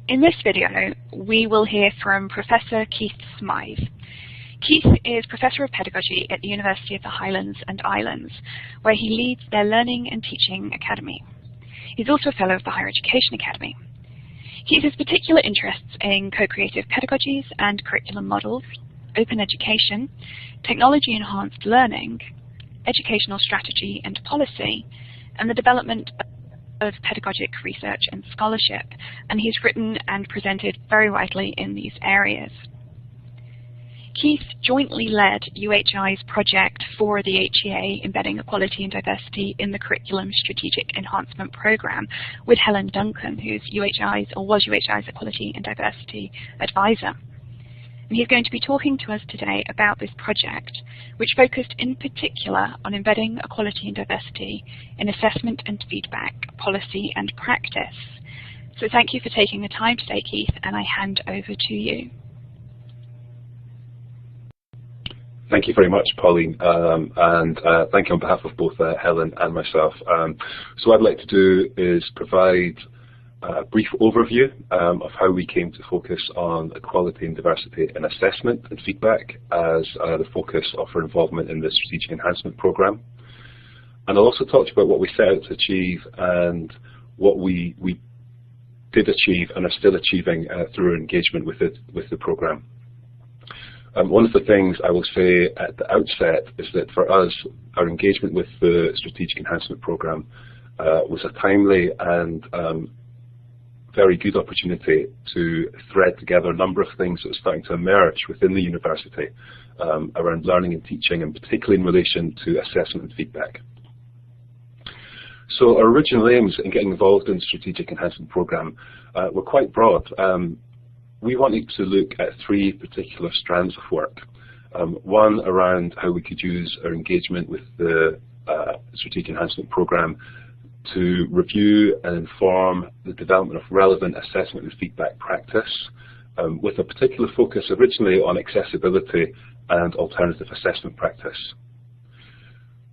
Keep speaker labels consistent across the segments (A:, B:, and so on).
A: In this video, we will hear from Professor Keith Smythe. Keith is Professor of Pedagogy at the University of the Highlands and Islands, where he leads their Learning and Teaching Academy. He's also a Fellow of the Higher Education Academy. Keith has particular interests in co-creative pedagogies and curriculum models, open education, technology-enhanced learning, educational strategy and policy, and the development of pedagogic research and scholarship, and he's written and presented very widely in these areas. Keith jointly led UHI's project for the HEA Embedding Equality and Diversity in the Curriculum Strategic Enhancement Programme with Helen Duncan, who's was UHI's Equality and Diversity Advisor. And he's going to be talking to us today about this project, which focused in particular on embedding equality and diversity in assessment and feedback, policy and practice. So thank you for taking the time today, Keith, and I hand over to you.
B: Thank you very much, Pauline, and thank you on behalf of both Helen and myself. So what I'd like to do is provide a brief overview of how we came to focus on equality and diversity in assessment and feedback as the focus of our involvement in the Strategic Enhancement Programme. And I'll also talk about what we set out to achieve and what we did achieve and are still achieving through our engagement with the programme. One of the things I will say at the outset is that for us, our engagement with the Strategic Enhancement Programme was a timely and very good opportunity to thread together a number of things that were starting to emerge within the university around learning and teaching, and particularly in relation to assessment and feedback. So our original aims in getting involved in the Strategic Enhancement Programme were quite broad. We wanted to look at three particular strands of work. One around how we could use our engagement with the Strategic Enhancement Programme to review and inform the development of relevant assessment and feedback practice, with a particular focus originally on accessibility and alternative assessment practice.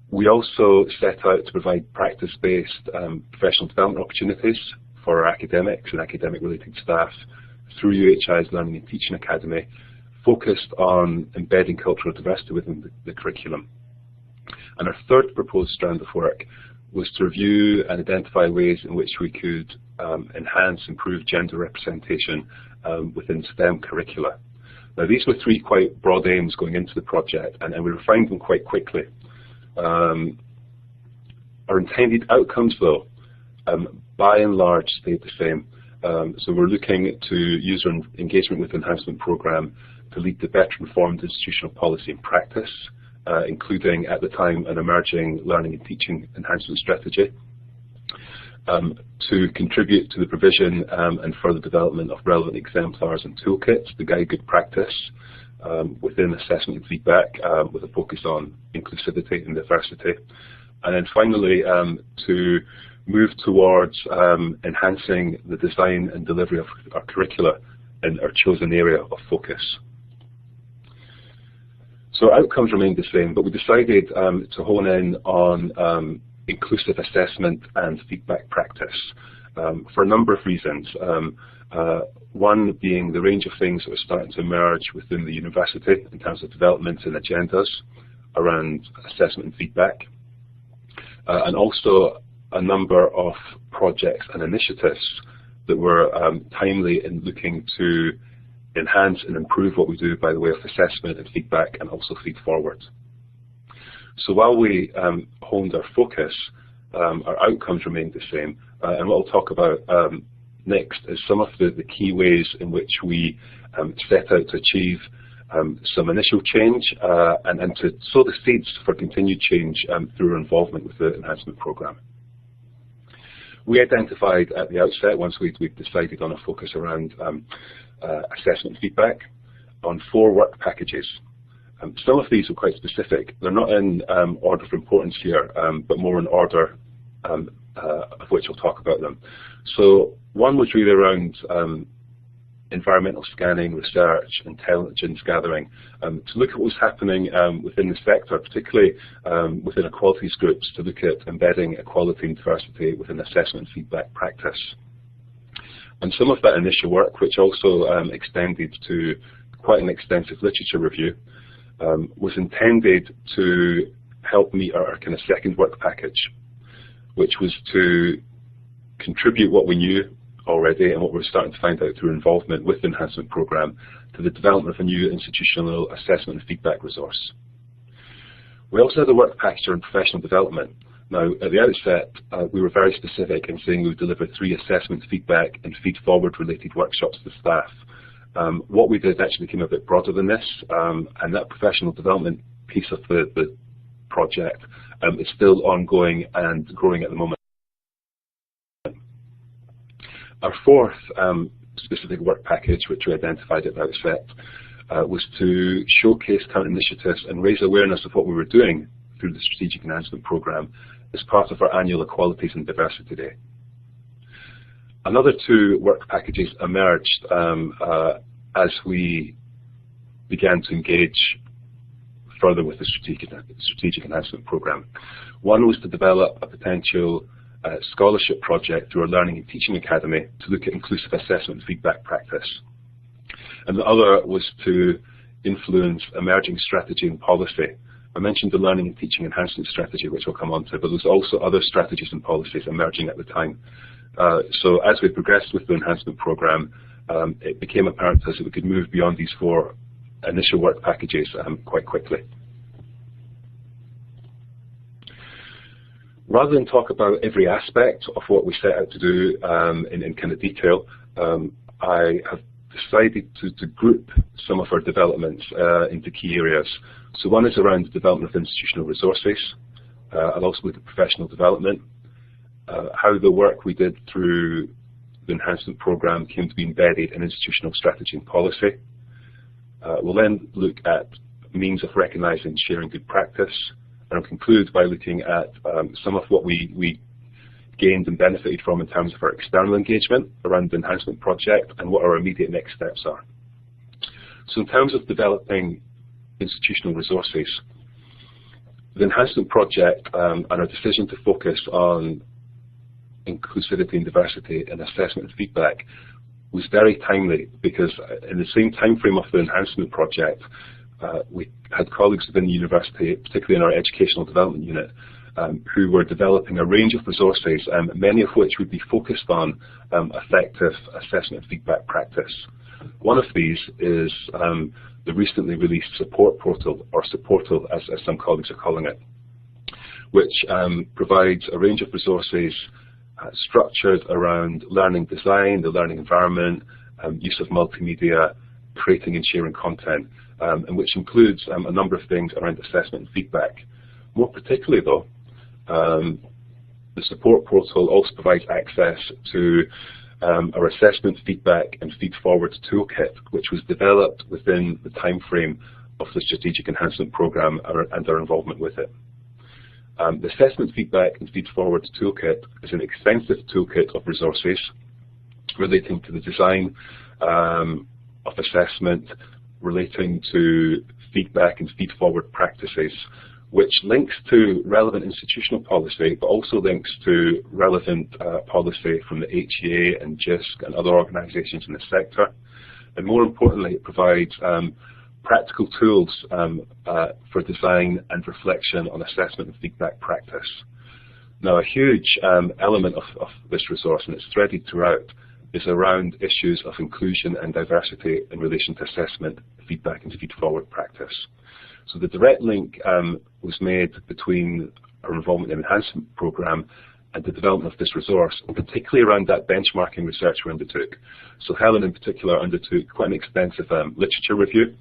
B: We also set out to provide practice-based professional development opportunities for our academics and academic-related staff through UHI's Learning and Teaching Academy, focused on embedding cultural diversity within the curriculum. And our third proposed strand of work was to review and identify ways in which we could enhance, improve gender representation within STEM curricula. Now, these were three quite broad aims going into the project, and we refined them quite quickly. Our intended outcomes, though, by and large stayed the same. So we're looking to use our engagement with the Enhancement Programme to lead to better informed institutional policy and practice, including at the time an emerging learning and teaching enhancement strategy, to contribute to the provision and further development of relevant exemplars and toolkits to guide good practice within assessment and feedback, with a focus on inclusivity and diversity, and then finally to move towards enhancing the design and delivery of our curricula in our chosen area of focus. So outcomes remained the same, but we decided to hone in on inclusive assessment and feedback practice for a number of reasons. One being the range of things that were starting to emerge within the university in terms of developments and agendas around assessment and feedback, and also a number of projects and initiatives that were timely in looking to enhance and improve what we do by the way of assessment and feedback, and also feed forward. So while we honed our focus, our outcomes remained the same, and what I'll talk about next is some of the key ways in which we set out to achieve some initial change and to sow the seeds for continued change through our involvement with the Enhancement Programme. We identified at the outset, once we'd decided on a focus around assessment and feedback, on 4 work packages. Some of these are quite specific. They're not in order of importance here, but more in order of which I'll talk about them. So one was really around environmental scanning, research, intelligence gathering, to look at what was happening within the sector, particularly within equalities groups, to look at embedding equality and diversity within assessment and feedback practice. And some of that initial work, which also extended to quite an extensive literature review, was intended to help meet our kind of second work package, which was to contribute what we knew already and what we're starting to find out through involvement with the enhancement program to the development of a new institutional assessment and feedback resource. We also had a work package on professional development. Now, at the outset, we were very specific in saying we would deliver 3 assessment, feedback and feed-forward related workshops to staff. What we did actually came a bit broader than this, and that professional development piece of the project is still ongoing and growing at the moment. Our fourth specific work package, which we identified at the outset, was to showcase current initiatives and raise awareness of what we were doing through the Strategic Enhancement Programme as part of our annual Equalities and Diversity Day. Another 2 work packages emerged as we began to engage further with the Strategic Enhancement Programme. One was to develop a potential scholarship project through our Learning and Teaching Academy to look at inclusive assessment and feedback practice. And the other was to influence emerging strategy and policy. I mentioned the Learning and Teaching Enhancement Strategy, which we'll come on to, but there's also other strategies and policies emerging at the time. So as we progressed with the enhancement programme, it became apparent to us that we could move beyond these 4 initial work packages quite quickly. Rather than talk about every aspect of what we set out to do in kind of detail, I have decided to group some of our developments into key areas. So one is around the development of institutional resources. I'll also look at professional development, how the work we did through the enhancement programme came to be embedded in institutional strategy and policy. We'll then look at means of recognising and sharing good practice, and I'll conclude by looking at some of what we gained and benefited from in terms of our external engagement around the enhancement project and what our immediate next steps are. So in terms of developing institutional resources, the enhancement project and our decision to focus on inclusivity and diversity in assessment and feedback was very timely, because in the same time frame of the enhancement project, we had colleagues within the university, particularly in our educational development unit, who were developing a range of resources, many of which would be focused on effective assessment and feedback practice. One of these is the recently released support portal, or Supportal as some colleagues are calling it, which provides a range of resources structured around learning design, the learning environment, use of multimedia, creating and sharing content, and which includes a number of things around assessment and feedback. More particularly though, the support portal also provides access to our assessment, feedback and feedforward toolkit, which was developed within the time frame of the Strategic Enhancement Programme and our involvement with it. The assessment, feedback and feedforward toolkit is an extensive toolkit of resources relating to the design of assessment, relating to feedback and feedforward practices, which links to relevant institutional policy, but also links to relevant policy from the HEA and JISC and other organisations in the sector. And more importantly, it provides practical tools for design and reflection on assessment and feedback practice. Now, a huge element of this resource, and it's threaded throughout, is around issues of inclusion and diversity in relation to assessment, feedback and feedforward practice. So the direct link was made between our involvement in the enhancement programme and the development of this resource, particularly around that benchmarking research we undertook. So Helen in particular undertook quite an extensive literature review.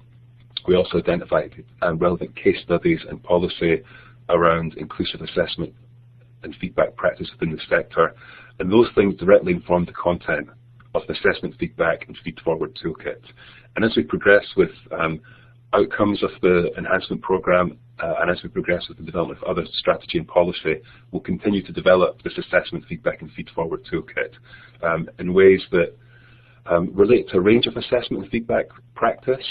B: We also identified relevant case studies and policy around inclusive assessment and feedback practice within the sector, and those things directly informed the content of the assessment, feedback and feedforward toolkit. And as we progress with outcomes of the enhancement programme and as we progress with the development of other strategy and policy, we'll continue to develop this assessment, feedback and feedforward toolkit in ways that relate to a range of assessment and feedback practice,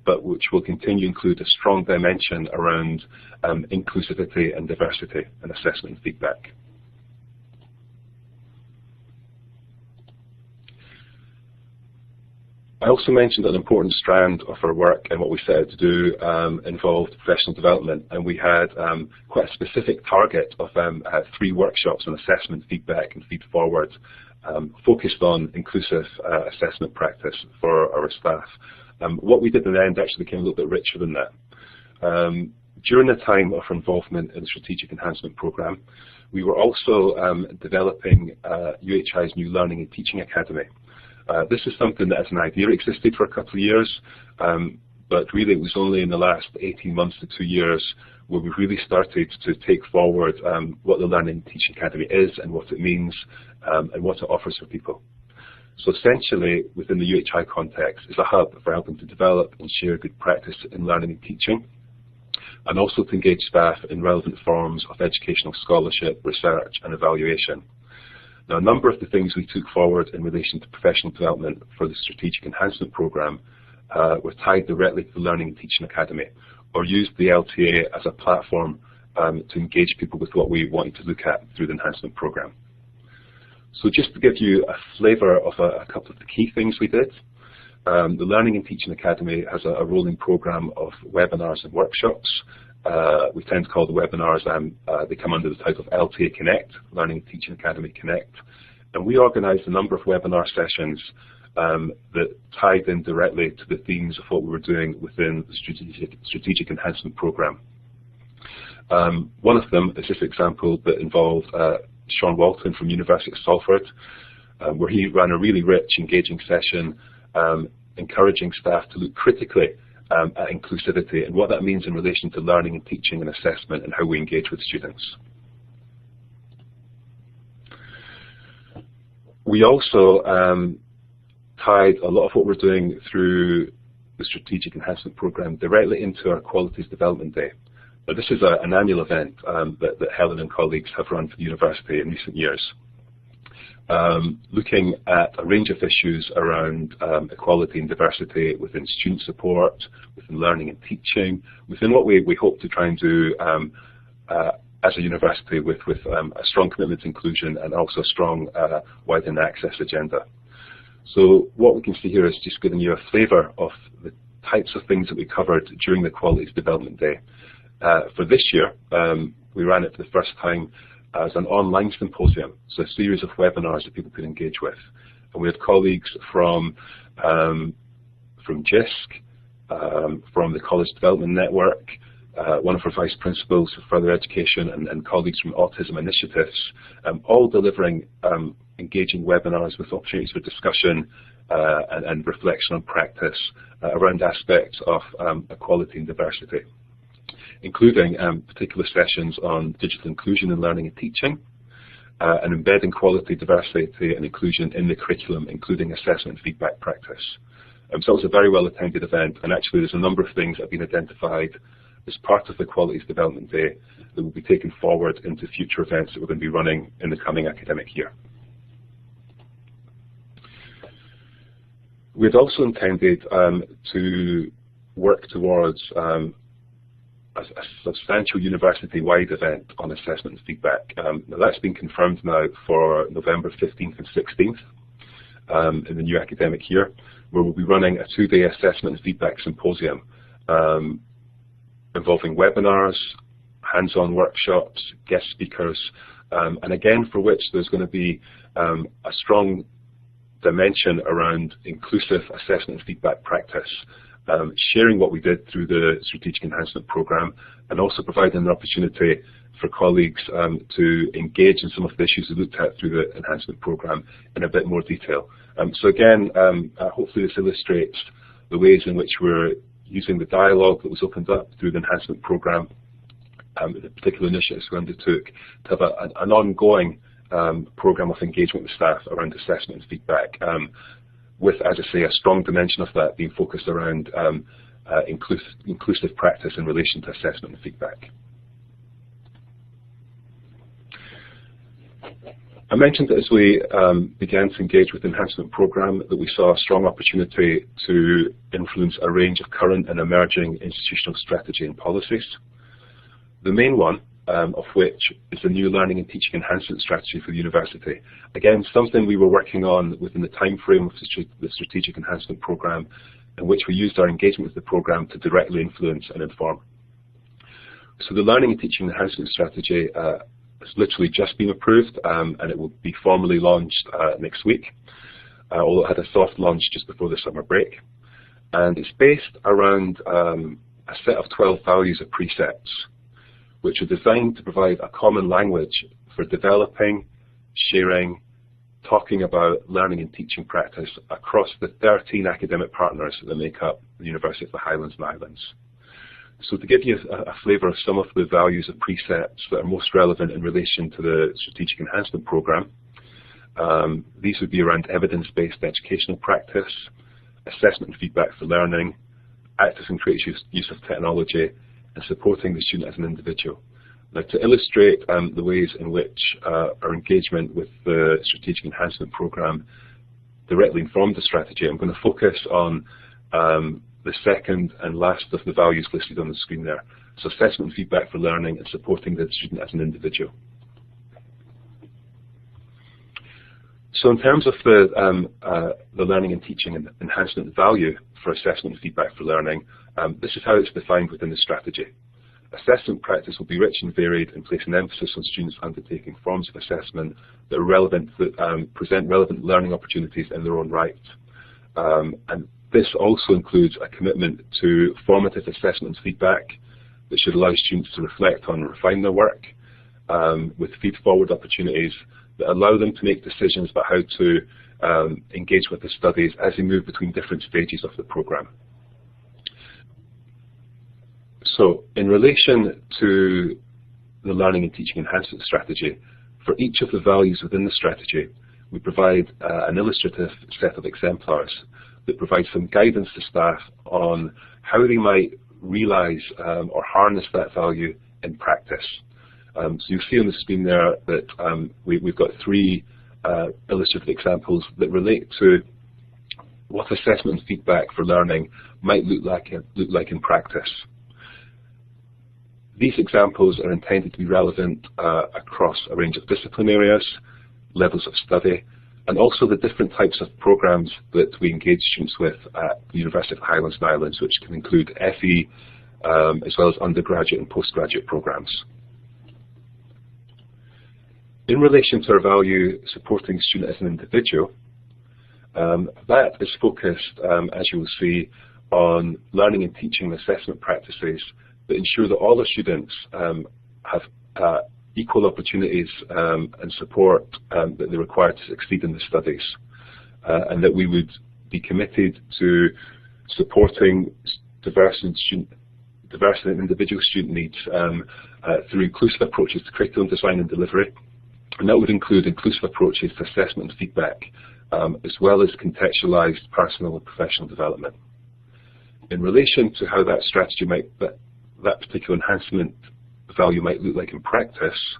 B: but which will continue to include a strong dimension around inclusivity and diversity in assessment and feedback. I also mentioned that an important strand of our work and what we set out to do involved professional development, and we had quite a specific target of 3 workshops on assessment, feedback and feedforward, focused on inclusive assessment practice for our staff. What we did in the end actually became a little bit richer than that. During the time of our involvement in the Strategic Enhancement Programme, we were also developing UHI's new Learning and Teaching Academy. This is something that as an idea existed for a couple of years, but really it was only in the last 18 months to 2 years where we really started to take forward what the Learning and Teaching Academy is and what it means and what it offers for people. So essentially, within the UHI context, it's a hub for helping to develop and share good practice in learning and teaching, and also to engage staff in relevant forms of educational scholarship, research and evaluation. Now, a number of the things we took forward in relation to professional development for the Strategic Enhancement Programme were tied directly to the Learning and Teaching Academy, or used the LTA as a platform to engage people with what we wanted to look at through the Enhancement Programme. So just to give you a flavour of a couple of the key things we did, the Learning and Teaching Academy has a rolling programme of webinars and workshops. We tend to call the webinars, they come under the title of LTA Connect, Learning and Teaching Academy Connect. And we organised a number of webinar sessions that tied in directly to the themes of what we were doing within the Strategic Enhancement Programme. One of them is this example that involved Sean Walton from University of Salford, where he ran a really rich, engaging session encouraging staff to look critically at inclusivity and what that means in relation to learning and teaching and assessment and how we engage with students. We also tied a lot of what we're doing through the Strategic Enhancement Programme directly into our Qualities Development Day. Now, this is an annual event that Helen and colleagues have run for the university in recent years, looking at a range of issues around equality and diversity within student support, within learning and teaching, within what we hope to try and do as a university with a strong commitment to inclusion and also a strong widen access agenda. So what we can see here is just giving you a flavour of the types of things that we covered during the Qualities Development Day. For this year, we ran it for the first time as an online symposium, so a series of webinars that people could engage with. And we had colleagues from JISC, from the College Development Network, one of our vice principals for further education, and colleagues from Autism Initiatives, all delivering engaging webinars with opportunities for discussion and reflection on practice around aspects of equality and diversity, including particular sessions on digital inclusion in learning and teaching, and embedding quality, diversity and inclusion in the curriculum, including assessment and feedback practice. So it was a very well attended event, and actually there's a number of things that have been identified as part of the Qualities Development Day that will be taken forward into future events that we're going to be running in the coming academic year. We had also intended to work towards a substantial university-wide event on assessment and feedback. Now that's been confirmed now for November 15th and 16th in the new academic year, where we'll be running a 2-day assessment and feedback symposium involving webinars, hands-on workshops, guest speakers, and again for which there's going to be a strong dimension around inclusive assessment and feedback practice, sharing what we did through the Strategic Enhancement Programme, and also providing an opportunity for colleagues to engage in some of the issues we looked at through the Enhancement Programme in a bit more detail. So again, hopefully this illustrates the ways in which we're using the dialogue that was opened up through the Enhancement Programme, the particular initiatives we undertook, to have an ongoing programme of engagement with staff around assessment and feedback, with, as I say, a strong dimension of that being focused around inclusive practice in relation to assessment and feedback. I mentioned that as we began to engage with the Enhancement Programme that we saw a strong opportunity to influence a range of current and emerging institutional strategy and policies. The main one of which is the new learning and teaching enhancement strategy for the university. Again, something we were working on within the time frame of the strategic enhancement programme, in which we used our engagement with the programme to directly influence and inform. So the learning and teaching enhancement strategy has literally just been approved, and it will be formally launched next week, although it had a soft launch just before the summer break. And it's based around a set of 12 values or precepts, which are designed to provide a common language for developing, sharing, talking about learning and teaching practice across the 13 academic partners that make up the University of the Highlands and Islands. So to give you a flavour of some of the values and precepts that are most relevant in relation to the Strategic Enhancement Programme, these would be around evidence-based educational practice, assessment and feedback for learning, active and creative use of technology, and supporting the student as an individual. Now, to illustrate the ways in which our engagement with the Strategic Enhancement Programme directly informed the strategy, I'm going to focus on the second and last of the values listed on the screen there. So assessment and feedback for learning and supporting the student as an individual. So in terms of the learning and teaching and enhancement value for assessment and feedback for learning, this is how it's defined within the strategy. Assessment practice will be rich and varied and place an emphasis on students undertaking forms of assessment that are relevant, that present relevant learning opportunities in their own right. And this also includes a commitment to formative assessment and feedback that should allow students to reflect on and refine their work, with feedforward opportunities that allow them to make decisions about how to engage with the studies as they move between different stages of the programme. So in relation to the learning and teaching enhancement strategy, for each of the values within the strategy, we provide an illustrative set of exemplars that provide some guidance to staff on how they might realise or harness that value in practice. So you'll see on the screen there that we've got three illustrative examples that relate to what assessment and feedback for learning might look like in practice. These examples are intended to be relevant across a range of discipline areas, levels of study, and also the different types of programmes that we engage students with at the University of the Highlands and Islands, which can include FE, as well as undergraduate and postgraduate programmes. In relation to our value supporting the student as an individual, that is focused, as you will see, on learning and teaching assessment practices that ensure that all the students have equal opportunities and support that they require to succeed in the studies, and that we would be committed to supporting diverse and individual student needs through inclusive approaches to curriculum design and delivery. And that would include inclusive approaches to assessment and feedback, as well as contextualised personal and professional development. In relation to how that strategy might, that particular enhancement value might look like in practice,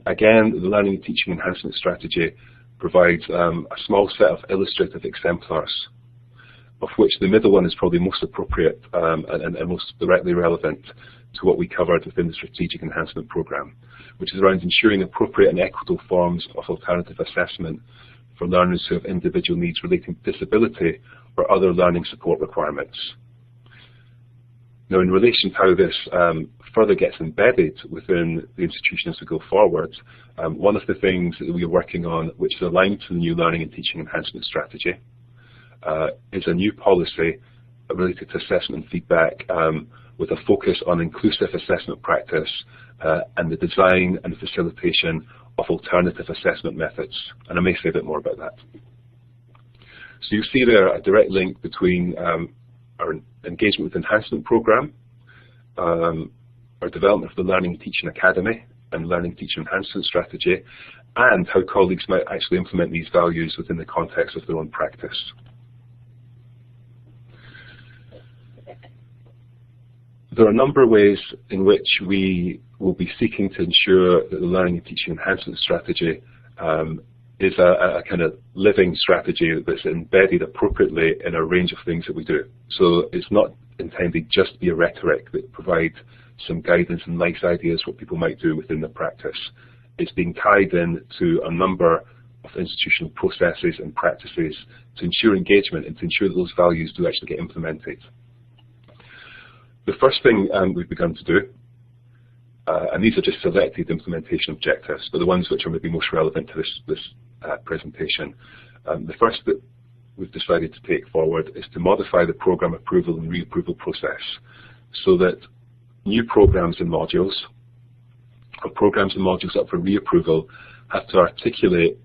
B: again, the learning and teaching enhancement strategy provides a small set of illustrative exemplars, of which the middle one is probably most appropriate and most directly relevant to what we covered within the Strategic Enhancement Programme, which is around ensuring appropriate and equitable forms of alternative assessment for learners who have individual needs relating to disability or other learning support requirements. Now, in relation to how this further gets embedded within the institution as we go forward, one of the things that we are working on, which is aligned to the new learning and teaching enhancement strategy, is a new policy related to assessment and feedback with a focus on inclusive assessment practice and the design and facilitation of alternative assessment methods. And I may say a bit more about that. So you see there a direct link between our engagement with enhancement programme, our development of the Learning and Teaching Academy and Learning and Teaching Enhancement strategy, and how colleagues might actually implement these values within the context of their own practice. There are a number of ways in which we will be seeking to ensure that the Learning and Teaching Enhancement strategy is a kind of living strategy that's embedded appropriately in a range of things that we do. So it's not intended just to be a rhetoric that provides some guidance and nice ideas what people might do within their practice. It's being tied in to a number of institutional processes and practices to ensure engagement and to ensure that those values do actually get implemented. The first thing we've begun to do, and these are just selected implementation objectives, but the ones which are maybe most relevant to this presentation. The first that we've decided to take forward is to modify the program approval and reapproval process so that new programs and modules, or programs and modules up for reapproval, have to articulate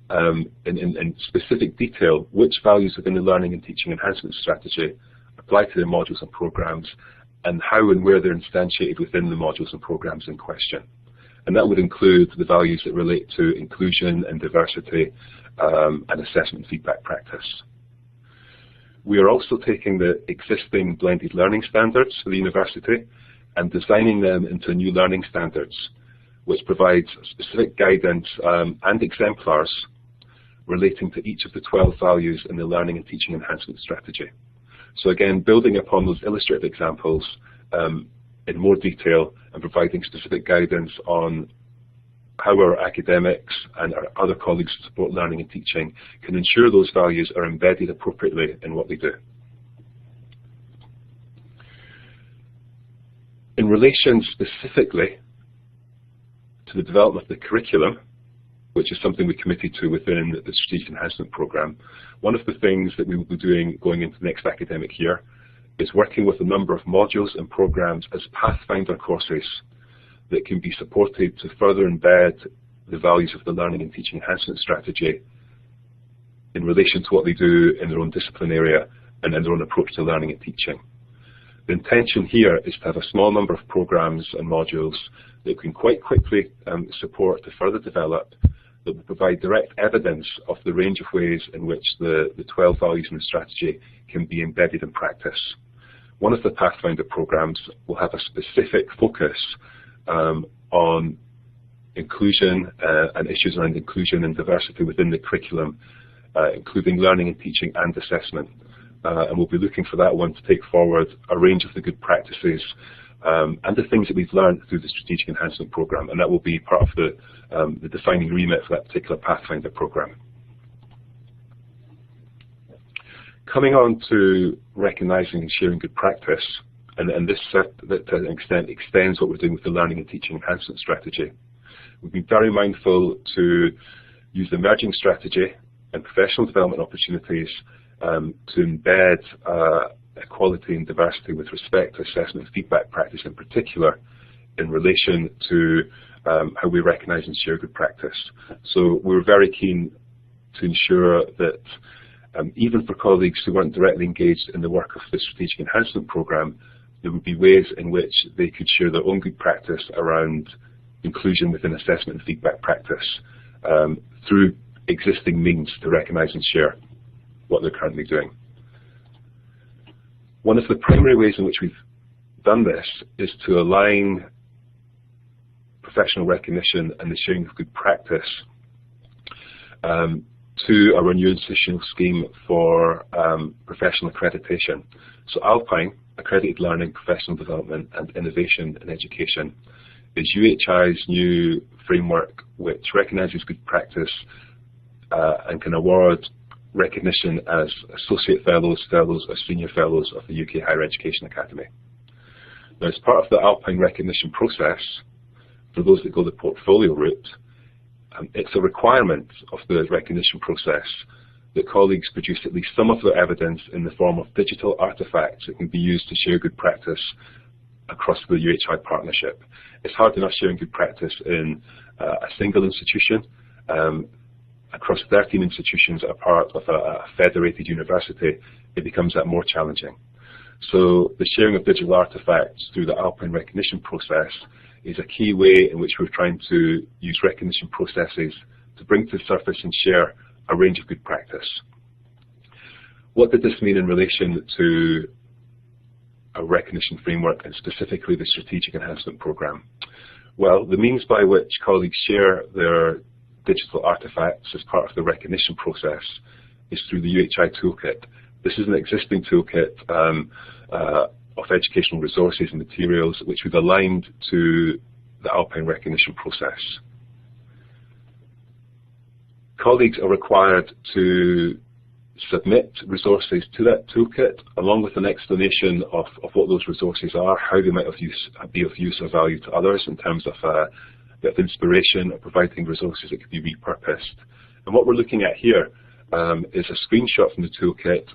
B: in specific detail which values within the learning and teaching enhancement strategy apply to their modules and programs, and how and where they're instantiated within the modules and programs in question. And that would include the values that relate to inclusion and diversity and assessment and feedback practice. We are also taking the existing blended learning standards for the university and designing them into new learning standards, which provides specific guidance and exemplars relating to each of the 12 values in the learning and teaching enhancement strategy. So again, building upon those illustrative examples in more detail and providing specific guidance on how our academics and our other colleagues who support learning and teaching can ensure those values are embedded appropriately in what they do. In relation specifically to the development of the curriculum, which is something we committed to within the Strategic Enhancement Programme, one of the things that we will be doing going into the next academic year is working with a number of modules and programmes as pathfinder courses that can be supported to further embed the values of the learning and teaching enhancement strategy in relation to what they do in their own discipline area and in their own approach to learning and teaching. The intention here is to have a small number of programmes and modules that can quite quickly support to further develop, that will provide direct evidence of the range of ways in which the 12 values in the strategy can be embedded in practice. One of the Pathfinder programmes will have a specific focus on inclusion and issues around inclusion and diversity within the curriculum, including learning and teaching and assessment. And we'll be looking for that one to take forward a range of the good practices and the things that we've learned through the Strategic Enhancement Programme, and that will be part of the defining remit for that particular Pathfinder programme. Coming on to recognising and sharing good practice, and this to an extent extends what we're doing with the Learning and Teaching Enhancement Strategy. We've been very mindful to use the emerging strategy and professional development opportunities to embed equality and diversity with respect to assessment and feedback practice in particular in relation to how we recognise and share good practice. So we're very keen to ensure that even for colleagues who weren't directly engaged in the work of the Strategic Enhancement Programme, there would be ways in which they could share their own good practice around inclusion within assessment and feedback practice through existing means to recognise and share what they're currently doing. One of the primary ways in which we've done this is to align professional recognition and the sharing of good practice to our new institutional scheme for professional accreditation. So Alpine, Accredited Learning, Professional Development and Innovation in Education, is UHI's new framework which recognises good practice and can award recognition as Associate Fellows, Fellows or Senior Fellows of the UK Higher Education Academy. Now, as part of the Alpine recognition process, for those that go the portfolio route, it's a requirement of the recognition process that colleagues produce at least some of their evidence in the form of digital artefacts that can be used to share good practice across the UHI partnership. It's hard enough sharing good practice in a single institution. Across 13 institutions that are part of a federated university, it becomes that more challenging. So the sharing of digital artefacts through the Alpine recognition process is a key way in which we're trying to use recognition processes to bring to the surface and share a range of good practice. What did this mean in relation to a recognition framework and specifically the Strategic Enhancement Programme? Well, the means by which colleagues share their digital artefacts as part of the recognition process is through the UHI Toolkit. This is an existing toolkit of educational resources and materials which we've aligned to the Alpine recognition process. Colleagues are required to submit resources to that toolkit along with an explanation of what those resources are, how they might be of use or value to others in terms of a bit of inspiration or providing resources that could be repurposed. And what we're looking at here is a screenshot from the toolkit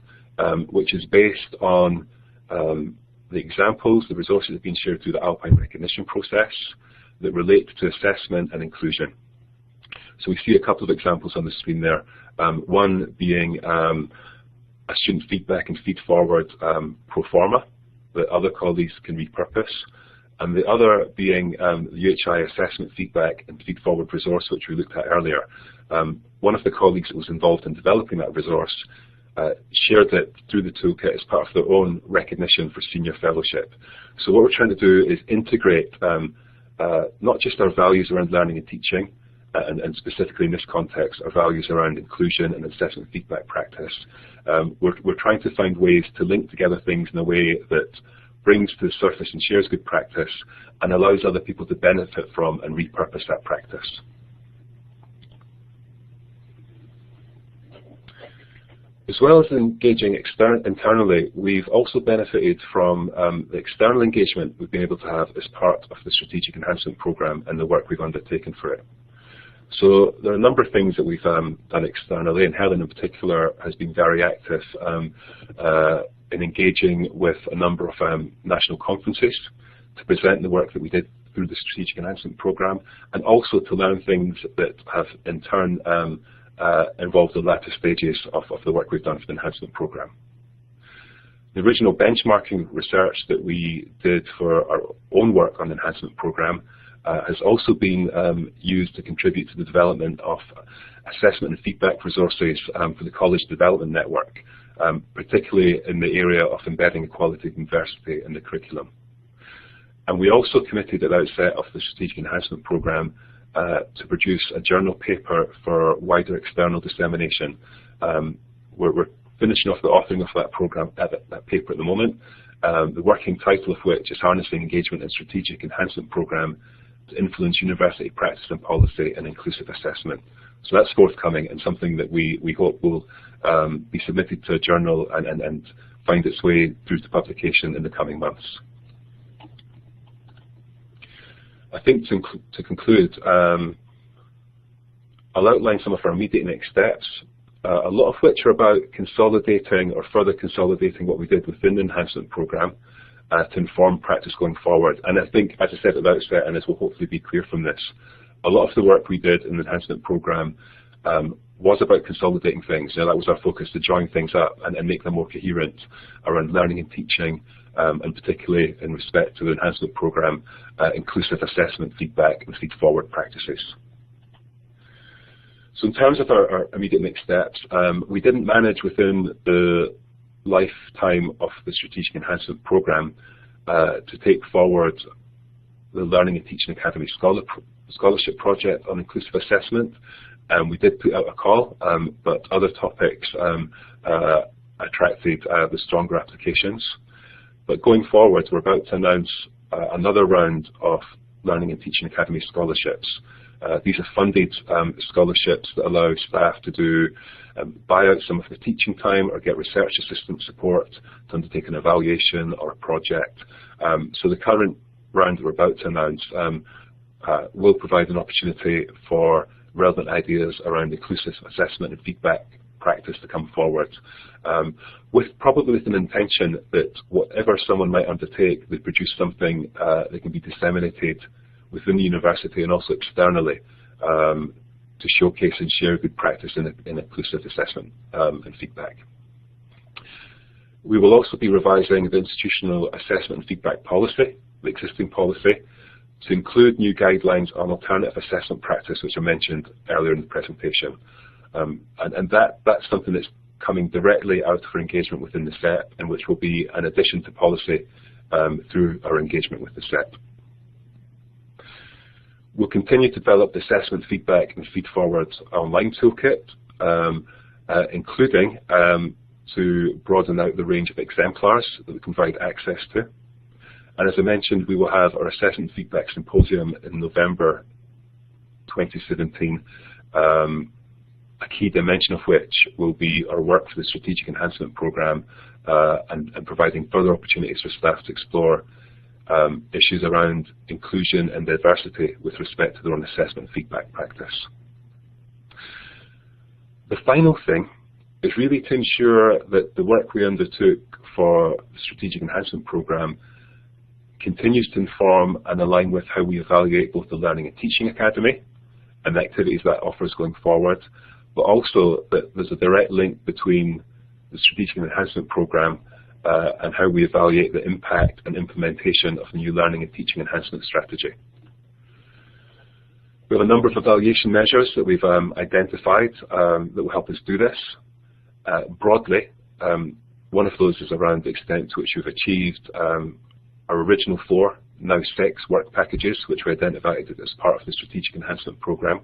B: which is based on the examples, the resources that have been shared through the Alpine recognition process that relate to assessment and inclusion. So we see a couple of examples on the screen there. One being a student feedback and feedforward pro forma that other colleagues can repurpose, and the other being the UHI assessment feedback and feedforward resource which we looked at earlier. One of the colleagues that was involved in developing that resource shared it through the toolkit as part of their own recognition for senior fellowship. So what we're trying to do is integrate not just our values around learning and teaching, and specifically in this context, our values around inclusion and assessment feedback practice. We're trying to find ways to link together things in a way that brings to the surface and shares good practice and allows other people to benefit from and repurpose that practice. As well as engaging internally, we've also benefited from the external engagement we've been able to have as part of the Strategic Enhancement Programme and the work we've undertaken for it. So there are a number of things that we've done externally, and Helen in particular has been very active in engaging with a number of national conferences to present the work that we did through the Strategic Enhancement Programme, and also to learn things that have in turn involved the latter stages of the work we've done for the Enhancement Programme. The original benchmarking research that we did for our own work on the Enhancement Programme has also been used to contribute to the development of assessment and feedback resources for the College Development Network, particularly in the area of embedding equality and diversity in the curriculum. And we also committed at the outset of the Strategic Enhancement Programme to produce a journal paper for wider external dissemination. We're finishing off the authoring of that programme, that paper at the moment, the working title of which is Harnessing Engagement and Strategic Enhancement Programme to Influence University Practice and Policy and Inclusive Assessment. So that's forthcoming and something that we hope will be submitted to a journal and find its way through to publication in the coming months. I think to conclude, I'll outline some of our immediate next steps, a lot of which are about consolidating or further consolidating what we did within the Enhancement Programme to inform practice going forward. And I think, as I said at the outset, and this will hopefully be clear from this, a lot of the work we did in the Enhancement Programme was about consolidating things. That was our focus, to join things up and make them more coherent around learning and teaching, and particularly in respect to the Enhancement Programme, inclusive assessment, feedback and feed-forward practices. So in terms of our immediate next steps, we didn't manage within the lifetime of the Strategic Enhancement Programme to take forward the Learning and Teaching Academy Scholarship Project on inclusive assessment. We did put out a call, but other topics attracted the stronger applications. But going forward, we're about to announce another round of Learning and Teaching Academy scholarships. These are funded scholarships that allow staff to buy out some of the teaching time or get research assistant support to undertake an evaluation or a project. So the current round that we're about to announce will provide an opportunity for relevant ideas around inclusive assessment and feedback practice to come forward, probably with an intention that whatever someone might undertake, they produce something that can be disseminated within the university and also externally to showcase and share good practice in inclusive assessment and feedback. We will also be revising the institutional assessment and feedback policy, the existing policy, to include new guidelines on alternative assessment practice, which I mentioned earlier in the presentation. And that's something that's coming directly out of our engagement within the SEP, and which will be an addition to policy through our engagement with the SEP. We'll continue to develop the assessment, feedback and feedforward online toolkit, including to broaden out the range of exemplars that we can provide access to. And as I mentioned, we will have our Assessment Feedback Symposium in November 2017, a key dimension of which will be our work for the Strategic Enhancement Programme and providing further opportunities for staff to explore issues around inclusion and diversity with respect to their own assessment feedback practice. The final thing is really to ensure that the work we undertook for the Strategic Enhancement Programme continues to inform and align with how we evaluate both the Learning and Teaching Academy and the activities that offers going forward, but also that there's a direct link between the Strategic Enhancement Programme and how we evaluate the impact and implementation of the new Learning and Teaching Enhancement Strategy. We have a number of evaluation measures that we've identified that will help us do this. Broadly, one of those is around the extent to which we've achieved our original 4, now 6 work packages, which we identified as part of the Strategic Enhancement Programme.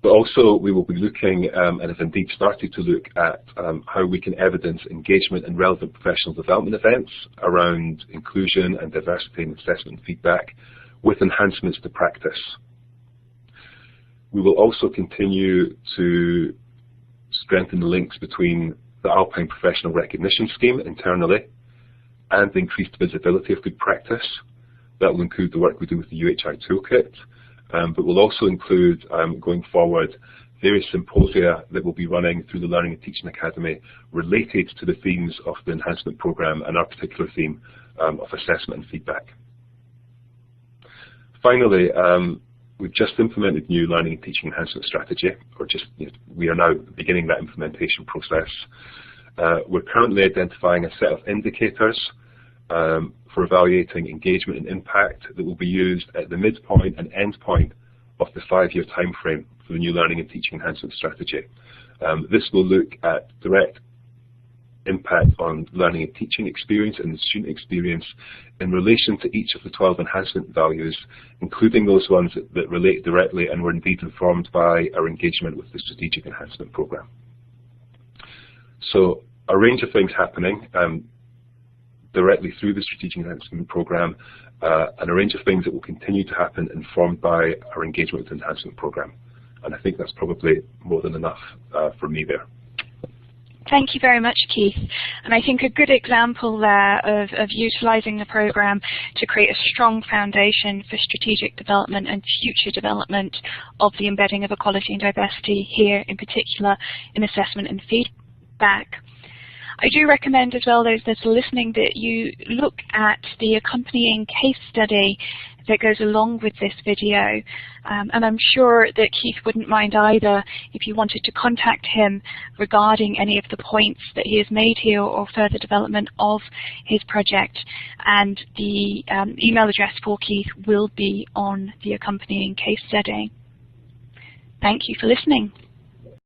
B: But also we will be looking, and have indeed started to look at how we can evidence engagement in relevant professional development events around inclusion and diversity and assessment and feedback with enhancements to practice. We will also continue to strengthen the links between the Alpine Professional Recognition Scheme internally and the increased visibility of good practice. That will include the work we do with the UHI Toolkit, but will also include, going forward, various symposia that we'll be running through the Learning and Teaching Academy related to the themes of the Enhancement Programme and our particular theme of assessment and feedback. Finally, we've just implemented new Learning and Teaching Enhancement Strategy, or we are now beginning that implementation process. We're currently identifying a set of indicators for evaluating engagement and impact that will be used at the midpoint and end point of the 5-year time frame for the new Learning and Teaching Enhancement Strategy. This will look at direct impact on learning and teaching experience and the student experience in relation to each of the 12 enhancement values, including those ones that relate directly and were indeed informed by our engagement with the Strategic Enhancement Programme. So a range of things happening directly through the Strategic Enhancement Programme and a range of things that will continue to happen informed by our engagement with the Enhancement Programme. And I think that's probably more than enough for me there.
A: Thank you very much, Keith. And I think a good example there of utilising the programme to create a strong foundation for strategic development and future development of the embedding of equality and diversity here, in particular in assessment and feedback. I do recommend as well, those that are listening, that you look at the accompanying case study that goes along with this video. And I'm sure that Keith wouldn't mind either if you wanted to contact him regarding any of the points that he has made here or further development of his project. And the email address for Keith will be on the accompanying case study. Thank you for listening.